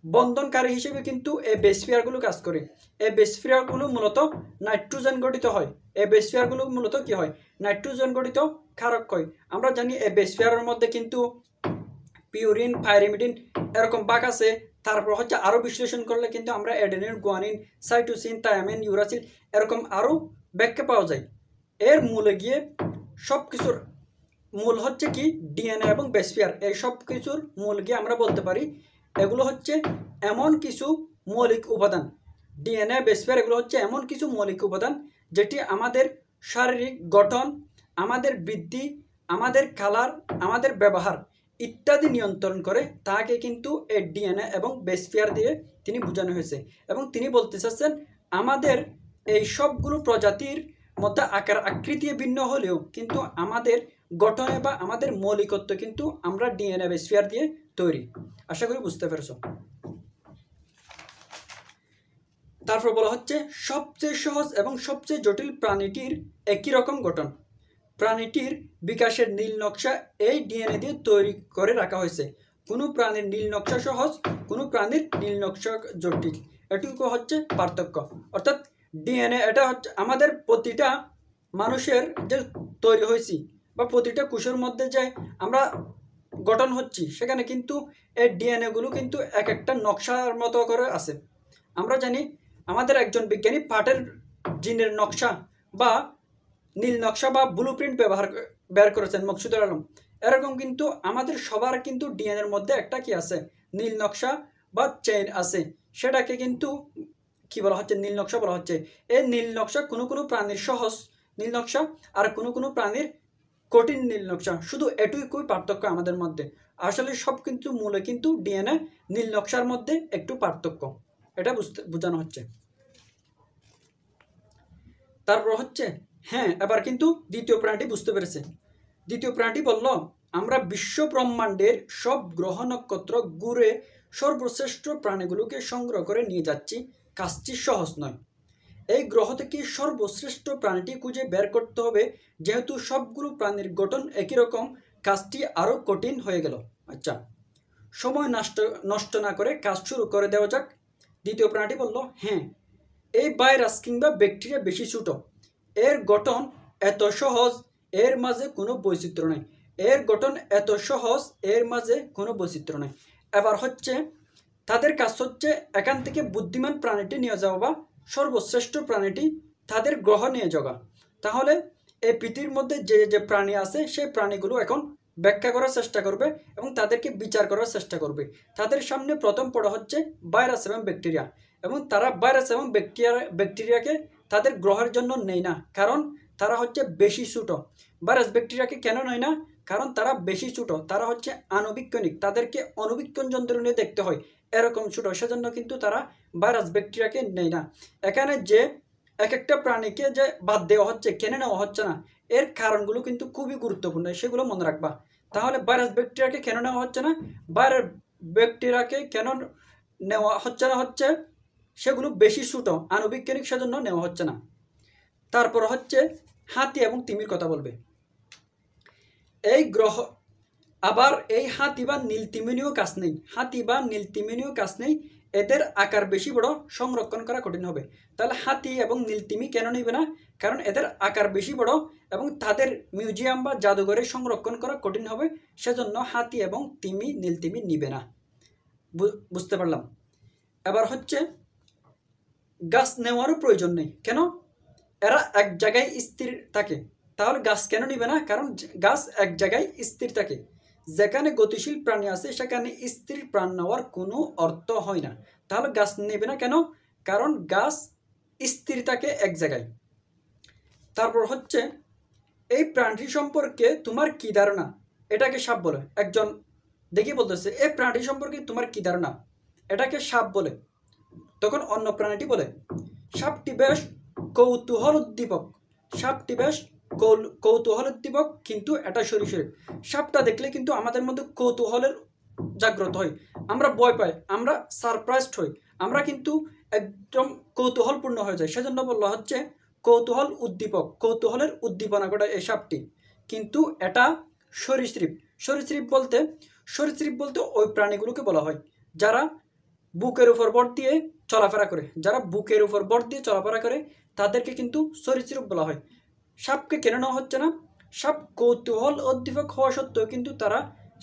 বন্ধনকারী হিসেবে কিন্তু এই বেস পেয়ারগুলো কাজ করে। এই বেস পেয়ারগুলো মূলত নাইট্রোজেন গঠিত হয়। এই বেস পেয়ারগুলো মূলত কি হয়? নাইট্রোজেন গঠিত ক্ষারক হয়। আমরা জানি এই বেস পেয়ারের মধ্যে কিন্তু পিউরিন, পাইরিমিডিন এরকম ভাগ আছে। তারপর হচ্ছে আরও বিশ্লেষণ করলে কিন্তু আমরা adenine, guanine, cytosine, thymine, uracil এরকম আরও ব্যাখ্যা পাওয়া যায়। এর মূলে গিয়ে সব কিছুর মূল হচ্ছে কি? ডিএনএ এবং বেস পেয়ার। এই সব কিছুর মূল গিয়ে আমরা বলতে পারি এগুলো হচ্ছে এমন কিছু মৌলিক উপাদান। ডিএনএ, বেস পেয়ার এগুলো হচ্ছে এমন কিছু মৌলিক উপাদান যেটি আমাদের শারীরিক গঠন, আমাদের বৃদ্ধি, আমাদের কালার, আমাদের ব্যবহার ইত্যাদি নিয়ন্ত্রণ করে। তাকে কিন্তু এই ডিএনএ এবং বেস পেয়ার দিয়ে তিনি বোঝানো হয়েছে। এবং তিনি বলতে চাচ্ছেন আমাদের এই সবগুলো প্রজাতির মধ্যে আকার আকৃতি ভিন্ন হলেও কিন্তু আমাদের গঠনে বা আমাদের মৌলিকত্ব কিন্তু আমরা ডিএনএ, বেস পেয়ার দিয়ে তৈরি। আশা করি বুঝতে পেরেছ। তারপর বলা হচ্ছে সবচেয়ে সহজ এবং সবচেয়ে জটিল প্রাণীটির একই রকম গঠন। প্রাণীটির বিকাশের নীল নকশা এই ডিএনএ দিয়ে তৈরি করে রাখা হয়েছে। কোনো প্রাণীর নীল নকশা সহজ, কোনো প্রাণীর নীল নকশা জটিল। এটুকু হচ্ছে পার্থক্য। অর্থাৎ ডিএনএ এটা হচ্ছে আমাদের প্রতিটা মানুষের যে তৈরি হয়েছি বা প্রতিটা কোষের মধ্যে যে আমরা গঠন হচ্ছি, সেখানে কিন্তু এই ডিএনএগুলো কিন্তু এক একটা নকশার মতো করে আছে। আমরা জানি আমাদের একজন বিজ্ঞানী পাটের জিনের নকশা বা নীল নকশা বা ব্লু প্রিন্ট বের করেছেন মকসুদুল আলম। এরকম কিন্তু আমাদের সবার কিন্তু ডিএনএর মধ্যে একটা কি আছে, নীল নকশা বা চেইন আছে। সেটাকে কিন্তু কি বলা হচ্ছে, নীল নকশা বলা হচ্ছে। এই নীল নকশা কোনো কোনো প্রাণীর সহজ নীল নকশা, আর কোনো কোনো প্রাণীর কঠিন নীল নকশা। শুধু এটুকুই পার্থক্য আমাদের মধ্যে। আসলে সব কিন্তু মূলে কিন্তু ডিএনএ নীল নকশার মধ্যে একটু পার্থক্য, এটা বোঝানো হচ্ছে। তারপর হচ্ছে হ্যাঁ, এবার কিন্তু দ্বিতীয় প্রাণীটি বুঝতে পেরেছে। দ্বিতীয় প্রাণীটি বলল, আমরা বিশ্ব ব্রহ্মাণ্ডের সব গ্রহ নক্ষত্র ঘুরে সর্বশ্রেষ্ঠ প্রাণীগুলোকে সংগ্রহ করে নিয়ে যাচ্ছি। কাজটি সহজ নয়। এই গ্রহ থেকে সর্বশ্রেষ্ঠ প্রাণীটি খুঁজে বের করতে হবে। যেহেতু সবগুলো প্রাণীর গঠন একই রকম, কাজটি আরও কঠিন হয়ে গেল। আচ্ছা, সময় নষ্ট না করে কাজ শুরু করে দেওয়া যাক। দ্বিতীয় প্রাণীটি বলল, হ্যাঁ, এই ভাইরাস কিংবা ব্যাকটেরিয়া বেশি ছোট, এর গঠন এত সহজ, এর মাঝে কোনো বৈচিত্র্য নেই। এর গঠন এত সহজ, এর মাঝে কোনো বৈচিত্র্য নেই। এবার হচ্ছে তাদের কাজ হচ্ছে এখান থেকে বুদ্ধিমান প্রাণীটি নিয়ে যাওয়া বা সর্বশ্রেষ্ঠ প্রাণীটি তাদের গ্রহ নিয়ে যাওয়া। তাহলে এই পৃথিবীর মধ্যে যে যে প্রাণী আছে সেই প্রাণীগুলো এখন ব্যাখ্যা করার চেষ্টা করবে এবং তাদেরকে বিচার করার চেষ্টা করবে। তাদের সামনে প্রথম পড়া হচ্ছে ভাইরাস এবং ব্যাকটেরিয়া, এবং তারা ভাইরাস এবং ব্যাকটেরিয়াকে তাদের গ্রহের জন্য নেয় না, কারণ তারা হচ্ছে বেশি ছোট। ভাইরাস ব্যাকটেরিয়াকে কেন নেয় না? কারণ তারা বেশি ছোট, তারা হচ্ছে আণুবীক্ষণিক, তাদেরকে অণুবীক্ষণ যন্ত্র নিয়ে দেখতে হয়, এরকম ছোট। সেজন্য কিন্তু তারা ভাইরাস ব্যাকটেরিয়াকে নেয় না। এখানে যে এক একটা প্রাণীকে যে বাদ দেওয়া হচ্ছে, কেন নেওয়া হচ্ছে না, এর কারণগুলো কিন্তু খুবই গুরুত্বপূর্ণ, সেগুলো মনে রাখবা। তাহলে ভাইরাস ব্যাকটেরিয়াকে কেন নেওয়া হচ্ছে না, ভাইরাস ব্যাকটেরিয়াকে কেন নেওয়া হচ্ছে না, হচ্ছে সেগুলো বেশি ছোট, আণুবীক্ষণিক, সেজন্য নেওয়া হচ্ছে না। তারপর হচ্ছে হাতি এবং তিমির কথা বলবে। এই গ্রহ আবার এই হাতি বা নীলতিমিনিও কাজ নেই, হাতি বা নীলতিমিনিও কাজ নেই, এদের আকার বেশি বড়, সংরক্ষণ করা কঠিন হবে। তাহলে হাতি এবং নীলতিমি কেন নিবে না? কারণ এদের আকার বেশি বড় এবং তাদের মিউজিয়াম বা জাদুঘরে সংরক্ষণ করা কঠিন হবে, সেজন্য হাতি এবং নীলতিমি নিবে না। বুঝতে পারলাম। এবার হচ্ছে গাছ নেওয়ারও প্রয়োজন নেই, কেন? এরা এক জায়গায় স্থির থাকে। তাহলে গাছ কেন নিবে না? কারণ গাছ এক জায়গায় স্থির থাকে। যেখানে গতিশীল প্রাণী আছে সেখানে স্থির প্রাণ নেওয়ার কোনো অর্থ হয় না। তাহলে গাছ নেবে না কেন? কারণ গাছ স্থির থাকে এক জায়গায়। তারপর হচ্ছে এই প্রাণী সম্পর্কে তোমার কি ধারণা? এটাকে সাপ বলে। একজন দেখি বলতেছে, এই প্রাণী সম্পর্কে তোমার কি ধারণা? এটাকে সাপ বলে। তখন অন্য প্রাণীটি বলে, সাপটি বেশ কৌতূহল উদ্দীপক। সাপটি বেশ কৌতূহল উদ্দীপক, কিন্তু এটা সরীসৃপ। সাপটা দেখলে কিন্তু আমাদের মধ্যে কৌতূহলের জাগ্রত হয়, আমরা ভয় পাই, আমরা সারপ্রাইজড হই, আমরা কিন্তু একদম কৌতূহলপূর্ণ হয়ে যায়। সেজন্য বলা হচ্ছে কৌতূহল উদ্দীপক, কৌতূহলের উদ্দীপনা ঘটায় এই সাপটি। কিন্তু এটা সরীসৃপ। সরীসৃপ বলতে ওই প্রাণীগুলোকে বলা হয় যারা বুকের উপর ভর দিয়ে চলাফেরা করে, যারা বুকের উপর ভর দিয়ে চলাফেরা করে তাদেরকে কিন্তু সরীসৃপ বলা হয়। সাপকে কেন নেওয়া হচ্ছে না? সাপ কৌতূহল উদ্দীপক হওয়া সত্ত্বেও কিন্তু তারা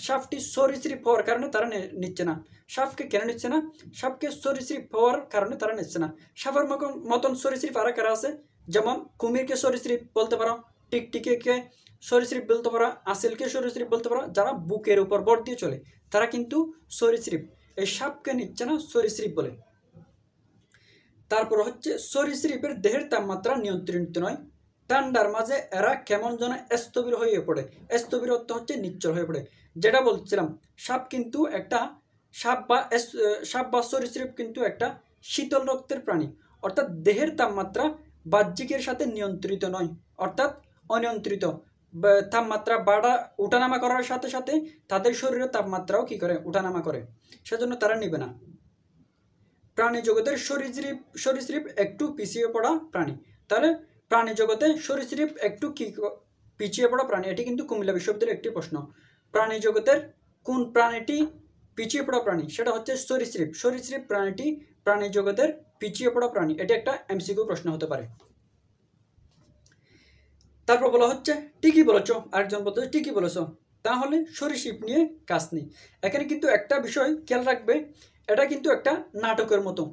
সাপটি সরীসৃপ হওয়ার কারণে তারা নিচ্ছে না। সাপকে কেন নিচ্ছে না? সাপকে সরীসৃপ হওয়ার কারণে তারা নিচ্ছে না। সাপের মতন সরীসৃপ আর কারা আছে? যেমন কুমিরকে সরীসৃপ বলতে পারো, টিকটিকিকে সরীসৃপ বলতে পারো, আসিলকে সরীসৃপ বলতে পারো। যারা বুকের উপর ভর দিয়ে চলে তারা কিন্তু সরীসৃপ। এই সাপকে নিচ্ছে না, সরীসৃপ বলে। তারপর হচ্ছে সরীসৃপের দেহের তাপমাত্রা নিয়ন্ত্রিত নয়। ঠান্ডার মাঝে এরা কেমন যেন স্থবির হয়ে পড়ে। স্থবির অর্থ হচ্ছে নিশ্চল হয়ে পড়ে। যেটা বলছিলাম, সাপ বা সরীসৃপ কিন্তু একটা শীতল রক্তের প্রাণী। অর্থাৎ দেহের তাপমাত্রা বাহ্যিকের সাথে নিয়ন্ত্রিত নয়, অর্থাৎ অনিয়ন্ত্রিত। তাপমাত্রা উঠানামা করার সাথে সাথে তাদের শরীরের তাপমাত্রাও কি করে, উঠানামা করে। সেজন্য তারা নিবে না। প্রাণী জগতের সরীসৃপ একটু পিছিয়ে পড়া প্রাণী। তাহলে প্রাণী জগতে সরীসৃপ একটু কি পিছিয়ে পড়া প্রাণী? এটি কিন্তু কুমিল্লা বিশ্ববিদ্যালয়ের একটি প্রশ্ন। প্রাণী জগতের কোন প্রাণীটি পিছিয়ে পড়া প্রাণী? সেটা হচ্ছে সরীসৃপ। সরীসৃপ প্রাণীটি প্রাণী জগতের পিছিয়ে পড়া প্রাণী? এটি একটা এমসিকিউ প্রশ্ন হতে পারে। তারপর বলা হচ্ছে ঠিকই বলেছো, আরেকজন বলতে ঠিকই বলেছো, তাহলে সরীসৃপ নিয়ে কাজ নেই। এখানে কিন্তু একটা বিষয় খেয়াল রাখবে, এটা কিন্তু একটা নাটকের মতো,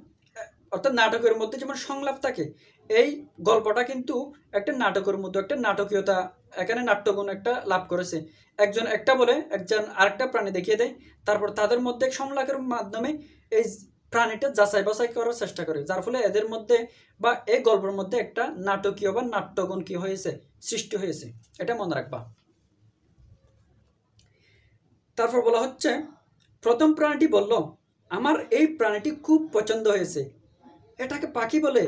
অর্থাৎ নাটকের মধ্যে যেমন সংলাপ থাকে, এই গল্পটা কিন্তু একটা নাটকের মতো, একটা নাটকীয়তা, এখানে নাট্যগুণ একটা লাভ করেছে। একজন একটা বলে, একজন আরেকটা প্রাণী দেখিয়ে দেয়, তারপর তাদের মধ্যে সংলাপের মাধ্যমে এই প্রাণীটা যাচাই বাছাই করার চেষ্টা করে, যার ফলে এদের মধ্যে বা এই গল্পের মধ্যে একটা নাটকীয় বা নাট্যগুণ কি হয়েছে, সৃষ্টি হয়েছে। এটা মনে রাখবা। তারপর বলা হচ্ছে প্রথম প্রাণীটি বলল, আমার এই প্রাণীটি খুব পছন্দ হয়েছে, এটাকে পাখি বলে,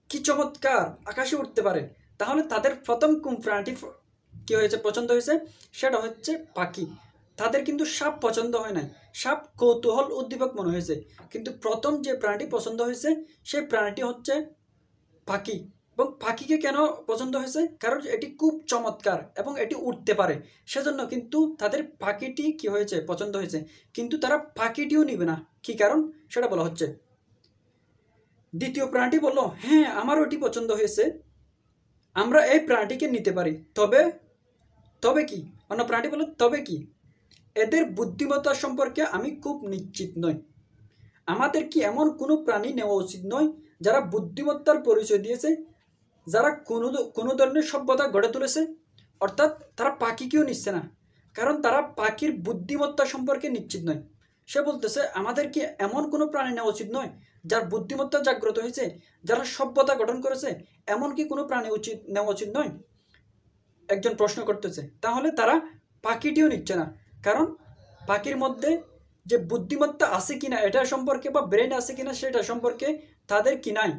কি চমৎকার, আকাশে উঠতে পারে। তাহলে তাদের প্রথম কোন প্রাণীটি কি হয়েছে, পছন্দ হয়েছে, সেটা হচ্ছে পাখি। তাদের কিন্তু সাপ পছন্দ হয় নাই, সাপ কৌতূহল উদ্দীপক মনে হয়েছে, কিন্তু প্রথম যে প্রাণীটি পছন্দ হয়েছে সেই প্রাণীটি হচ্ছে পাখি। এবং পাখিকে কেন পছন্দ হয়েছে, কারণ এটি খুব চমৎকার এবং এটি উঠতে পারে, সেজন্য কিন্তু তাদের পাখিটি কি হয়েছে, পছন্দ হয়েছে। কিন্তু তারা পাখিটিও নিবে না, কি কারণ সেটা বলা হচ্ছে। দ্বিতীয় প্রাণীটি বলল, হ্যাঁ আমারও এটি পছন্দ হয়েছে, আমরা এই প্রাণীটিকে নিতে পারি, তবে তবে কি, অন্য প্রাণীটি বলল তবে কি, এদের বুদ্ধিমত্তা সম্পর্কে আমি খুব নিশ্চিত নই। আমাদের কি এমন কোনো প্রাণী নেওয়া উচিত নয় যারা বুদ্ধিমত্তার পরিচয় দিয়েছে, যারা কোনো ধরনের সভ্যতা গড়ে তুলেছে? অর্থাৎ তারা পাখিকেও নিচ্ছে না, কারণ তারা পাখির বুদ্ধিমত্তা সম্পর্কে নিশ্চিত নয়। সে বলতেছে আমাদের কি এমন কোনো প্রাণী নেওয়া উচিত নয় যার বুদ্ধিমত্তা জাগ্রত হয়েছে, যারা সভ্যতা গঠন করেছে, এমন কি কোনো প্রাণী নেওয়া উচিত নয়? একজন প্রশ্ন করতেছে। তাহলে তারা পাখিটিও নিচ্ছে না, কারণ পাখির মধ্যে যে বুদ্ধিমত্তা আছে কিনা এটা সম্পর্কে, বা ব্রেন আছে কিনা সেটা সম্পর্কে তাদের কি নাই,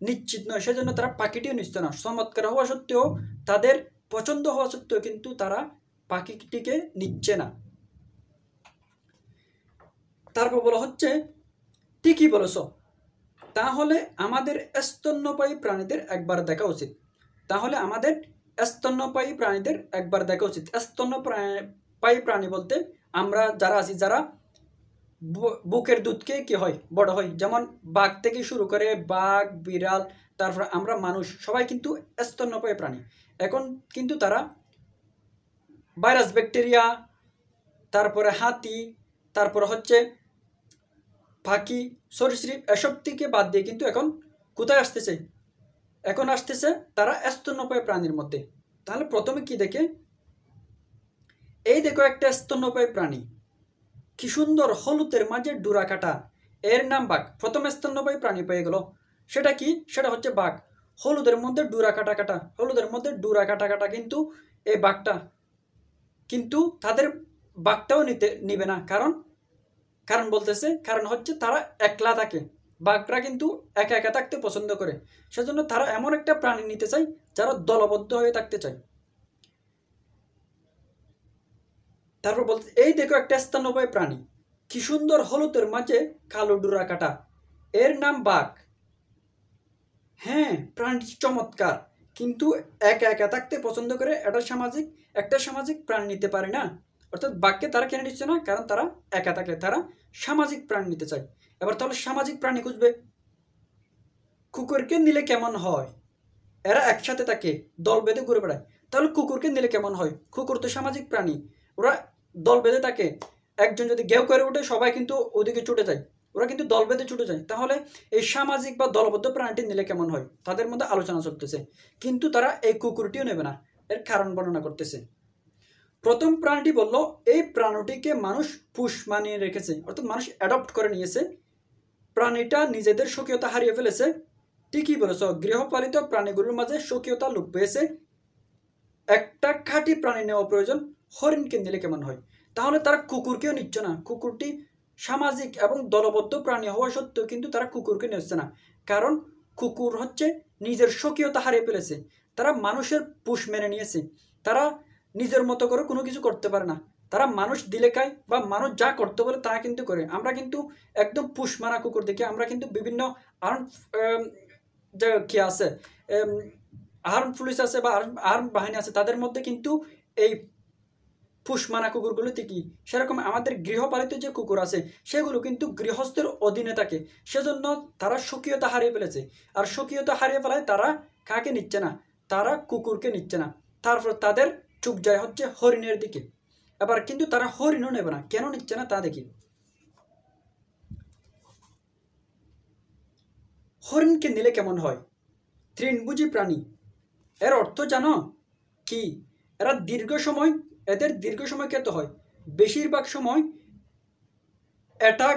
নিশ্চিত নয়, সেজন্য তারা পাখিটিও নিচ্ছে না। চমৎকার হওয়া সত্ত্বেও, তাদের পছন্দ হওয়া সত্ত্বেও কিন্তু তারা পাখিটিকে নিচ্ছে না। তারপর বলা হচ্ছে ঠিকই বলেছ, তাহলে আমাদের স্তন্যপায়ী প্রাণীদের একবার দেখা উচিত। তাহলে আমাদের স্তন্যপায়ী প্রাণীদের একবার দেখা উচিত। স্তন্যপায়ী প্রাণী বলতে আমরা যারা আছি, যারা বুকের দুধকে কি হয়, বড় হয়, যেমন বাঘ থেকে শুরু করে বাঘ, বিড়াল, তারপর আমরা মানুষ, সবাই কিন্তু স্তন্যপায়ী প্রাণী। এখন কিন্তু তারা ভাইরাস, ব্যাকটেরিয়া, তারপরে হাতি, তারপরে হচ্ছে পাখি, সরীসৃপ, এসব থেকে বাদ দিয়ে কিন্তু এখন কোথায় আসতেছে, এখন আসতেছে তারা স্তন্যপায়ী প্রাণীর মধ্যে। তাহলে প্রথমে কি দেখে, এই দেখো একটা স্তন্যপায়ী প্রাণী, কি সুন্দর, হলুদের মাঝে ডোরা কাটা, এর নাম বাঘ। প্রথম স্তন্যপায়ী প্রাণী পেয়ে গেল, সেটা কি, সেটা হচ্ছে বাঘ। হলুদের মধ্যে ডোরা কাটা কাটা, হলুদের মধ্যে ডোরা কাটা কাটা, কিন্তু এই বাঘটা, কিন্তু তাদের বাঘটাও নিবে না, কারণ কারণ বলতেছে, কারণ হচ্ছে তারা একলা থাকে, বাঘরা কিন্তু একা একা থাকতে পছন্দ করে, সেজন্য তারা এমন একটা প্রাণী নিতে চায় যারা দলবদ্ধ হয়ে থাকতে চায়। তারপর বলতে, এই দেখো একটা স্তন্যপায়ী প্রাণী, কি সুন্দর, হলুদের মাঝে কালো ডোরা কাটা, এর নাম বাঘ। হ্যাঁ প্রাণীটি চমৎকার, কিন্তু একা একা থাকতে পছন্দ করে, একটা সামাজিক প্রাণী নিতে পারে না। অর্থাৎ বাঘকে তারা কেন নিচ্ছে না, কারণ তারা একা থাকে, তারা সামাজিক প্রাণী নিতে চায়। এবার তাহলে সামাজিক প্রাণী খুঁজবে, কুকুরকে নিলে কেমন হয়, এরা একসাথে থাকে, দল বেঁধে ঘুরে বেড়ায়, তাহলে কুকুরকে নিলে কেমন হয়, কুকুর তো সামাজিক প্রাণী, ওরা দল বেঁধে থাকে, একজন যদি গেউ করে ওঠে সবাই কিন্তু ওদিকে ছুটে যায়, ওরা কিন্তু দল বেঁধে ছুটে যায়। তাহলে এই সামাজিক বা দলবদ্ধ প্রাণীটি নিলে কেমন হয়, তাদের মধ্যে আলোচনা চলতেছে, কিন্তু তারা এই কুকুরটিও নেবে না, এর কারণ বর্ণনা করতেছে। প্রথম প্রাণীটি বলল, এই প্রাণীটিকে মানুষ পুষ মানিয়ে রেখেছে, অর্থাৎ মানুষ অ্যাডপ্ট করে নিয়েছে, প্রাণীটা নিজেদের স্বকীয়তা হারিয়ে ফেলেছে। ঠিকই বলেছ, গৃহপালিত প্রাণীগুলোর মাঝে স্বকীয়তা লোপ পেয়েছে, একটা খাঁটি প্রাণী নেওয়া প্রয়োজন, হরিণকে নিলে কেমন হয়। তাহলে তারা কুকুরকেও নিচ্ছে না, কুকুরটি সামাজিক এবং দলবদ্ধ প্রাণী হওয়া সত্ত্বেও কিন্তু তারা কুকুরকে নিচ্ছে না, কারণ কুকুর হচ্ছে নিজের স্বকীয়তা হারিয়ে ফেলেছে, তারা মানুষের পুষ মেনে নিয়েছে, তারা নিজের মতো করে কোনো কিছু করতে পারে না, তারা মানুষ দিলে খায় বা মানুষ যা করতে বলে তা কিন্তু করে। আমরা কিন্তু একদম পুষ মারা কুকুর দেখি, আমরা কিন্তু বিভিন্ন আর্ম যে কি আছে, আর্ম পুলিশ আছে বা আর্ম বাহিনী আছে, তাদের মধ্যে কিন্তু এই ফুসমানা কুকুরগুলোতে কি সেরকম আমাদের গৃহপালিত যে কুকুর আছে সেগুলো কিন্তু গৃহস্থের অধীনে থাকে, সেজন্য তারা স্বকীয়তা হারিয়ে ফেলেছে। আর স্বকীয়তা হারিয়ে ফেলায় তারা কাকে নিচ্ছে না, তারা কুকুরকে নিচ্ছে না। তারপর তাদের চুপ যায় হচ্ছে হরিণের দিকে। আবার কিন্তু তারা হরিণও নেবে না, কেন নিচ্ছে না তা দেখি। হরিণকে নিলে কেমন হয়? তৃণভোজী প্রাণী, এর অর্থ জানো কি? এরা এদের দীর্ঘ সময় খেতে হয়, বেশিরভাগ সময় এটা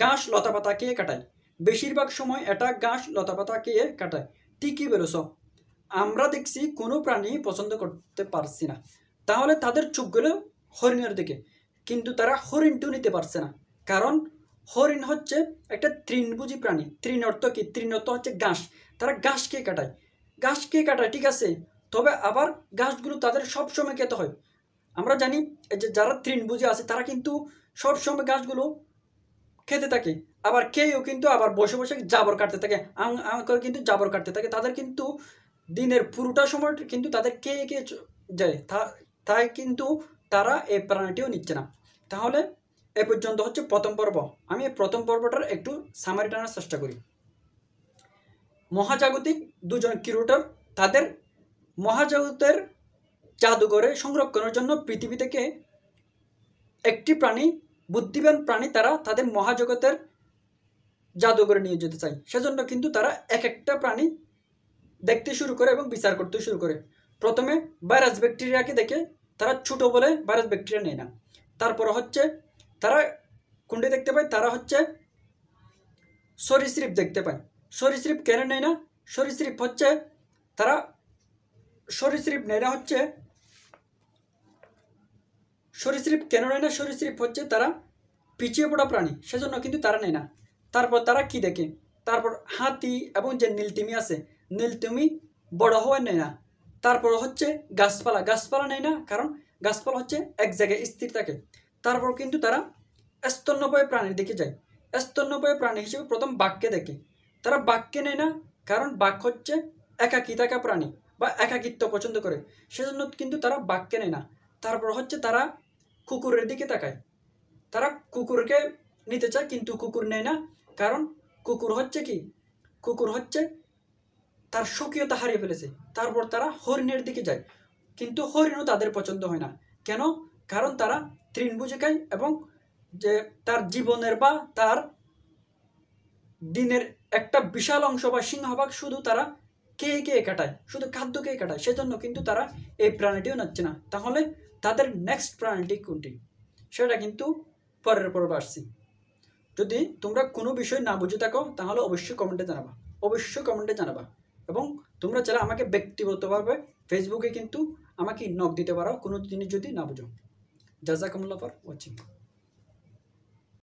ঘাস লতা পাতা খেয়ে কাটায়, বেশিরভাগ সময় এটা ঘাস লতা পাতা খেয়ে কাটায়। ঠিকই বলেছ, আমরা দেখছি কোনো প্রাণী পছন্দ করতে পারছি না, তাহলে তাদের চোখ গেলেও হরিণের দিকে, কিন্তু তারা হরিণটিও নিতে পারছে না, কারণ হরিণ হচ্ছে একটা তৃণভোজী প্রাণী। তৃণ অর্থ কি? তৃণ অর্থ হচ্ছে ঘাস, তারা ঘাস খেয়ে কাটায়, ঘাস খেয়ে কাটায়, ঠিক আছে, তবে আবার ঘাসগুলো তাদের সবসময় খেতে হয়। আমরা জানি যে যারা তৃণভোজী আছে তারা কিন্তু সবসময় ঘাসগুলো খেতে থাকে, আবার খেয়েও কিন্তু আবার বসে বসে জাবর কাটতে থাকে, করে কিন্তু জাবর কাটতে থাকে। তাদের কিন্তু দিনের পুরোটা সময় কিন্তু তাদের খেয়ে খেয়ে যায়, তাই কিন্তু তারা এই প্রাণীটিও নিচ্ছে না। তাহলে এ পর্যন্ত হচ্ছে প্রথম পর্ব। আমি এই প্রথম পর্বটার একটু সামারি টানার চেষ্টা করি। মহাজাগতিক দুজন কিউরেটর তাদের মহাজগতের জাদুঘরে সংরক্ষণের জন্য পৃথিবী থেকে একটি প্রাণী, বুদ্ধিমান প্রাণী, তারা তাদের মহাজগতের জাদুঘরে নিয়ে যেতে চায়। সেজন্য কিন্তু তারা এক একটা প্রাণী দেখতে শুরু করে এবং বিচার করতে শুরু করে। প্রথমে ভাইরাস ব্যাকটেরিয়াকে দেখে তারা ছোট বলে ভাইরাস ব্যাকটেরিয়া নেয় না। তারপর হচ্ছে তারা কোনটি দেখতে পায়, তারা হচ্ছে সরীসৃপ দেখতে পায়। সরীসৃপ কেন নেয় না? সরীসৃপ হচ্ছে তারা সরীসৃপ নেয় না হচ্ছে সরীসৃপ কেন নেয় না? সরীসৃপ হচ্ছে তারা পিছিয়ে পড়া প্রাণী, সেজন্য কিন্তু তারা নেয় না। তারপর তারা কি দেখে? তারপর হাতি এবং যে নীলতিমি আছে, নীলতিমি বড় হওয়ার নেয় না। তারপর হচ্ছে গাছপালা নেয় না, কারণ গাছপালা হচ্ছে এক জায়গায় স্থির থাকে। তারপর কিন্তু তারা স্তন্যপায়ী প্রাণীর দিকে যায়। স্তন্যপায়ী প্রাণী হিসেবে প্রথম বাঘকে দেখে। তারা বাঘকে নেয় না, কারণ বাঘ হচ্ছে একাকী থাকা প্রাণী বা একাকিত্ব পছন্দ করে, সেজন্য কিন্তু তারা বাঘকে নেয় না। তারপর হচ্ছে তারা কুকুরের দিকে তাকায়। তারা কুকুরকে নিতে চায়, কিন্তু কুকুর নেয় না, কারণ কুকুর হচ্ছে কি? কুকুর হচ্ছে তার স্বকীয়তা হারিয়ে ফেলেছে। তারপর তারা হরিণের দিকে যায়, কিন্তু হরিণও তাদের পছন্দ হয় না। কেন? কারণ তারা তৃণভোজী খায় এবং যে তার জীবনের বা তার দিনের একটা বিশাল অংশ বা সিংহভাগ শুধু তারা খেয়ে কাটায়, শুধু খাদ্য খেয়ে কাটায়, সেজন্য কিন্তু তারা এই প্রাণীটিও নাচ্ছে না। তাহলে তাদের নেক্সট প্রাণীটি কোনটি সেটা কিন্তু পরের পর্বে আসছি। যদি তোমরা কোনো বিষয় না বুঝে থাকো তাহলে অবশ্যই কমেন্টে জানাবা এবং তোমরা চাইলে আমাকে ব্যক্তিগতভাবে ফেসবুকে কিন্তু আমাকে নক দিতে পারো কোনো জিনিস যদি না বুঝো। জাযাকুমুল্লাহ ফর ওয়াচিং।